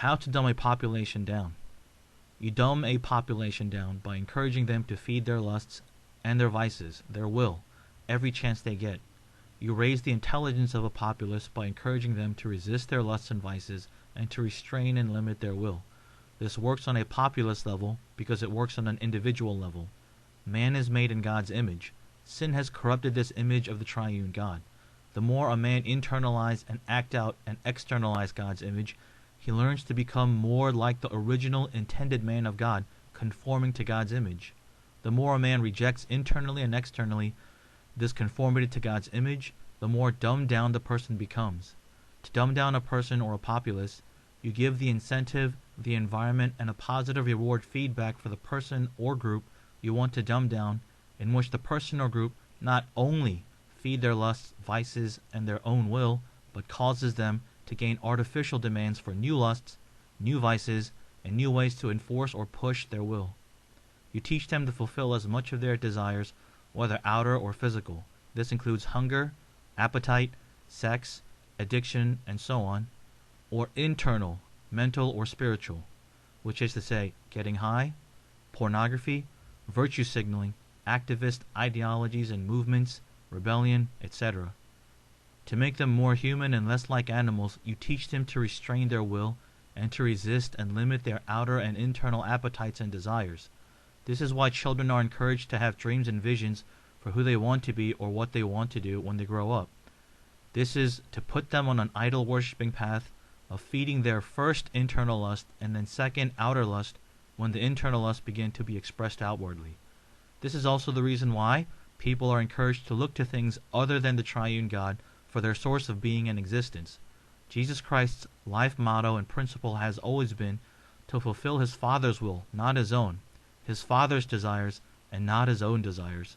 How to dumb a population down. You dumb a population down by encouraging them to feed their lusts and their vices, their will, every chance they get. You raise the intelligence of a populace by encouraging them to resist their lusts and vices and to restrain and limit their will. This works on a populace level because it works on an individual level. Man is made in God's image. Sin has corrupted this image of the triune God. The more a man internalize and act out and externalize God's image, he learns to become more like the original intended man of God, conforming to God's image. The more a man rejects internally and externally this conformity to God's image, the more dumbed down the person becomes. To dumb down a person or a populace, you give the incentive, the environment, and a positive reward feedback for the person or group you want to dumb down, in which the person or group not only feed their lusts, vices, and their own will, but causes them to gain artificial demands for new lusts, new vices, and new ways to enforce or push their will. You teach them to fulfill as much of their desires, whether outer or physical. This includes hunger, appetite, sex, addiction, and so on, or internal, mental, or spiritual, which is to say, getting high, pornography, virtue signaling, activist ideologies and movements, rebellion, etc. To make them more human and less like animals, you teach them to restrain their will and to resist and limit their outer and internal appetites and desires. This is why children are encouraged to have dreams and visions for who they want to be or what they want to do when they grow up. This is to put them on an idol-worshipping path of feeding their first internal lust and then second outer lust when the internal lust begin to be expressed outwardly. This is also the reason why people are encouraged to look to things other than the triune God for their source of being and existence. Jesus Christ's life motto and principle has always been to fulfill his Father's will, not his own, his Father's desires, and not his own desires.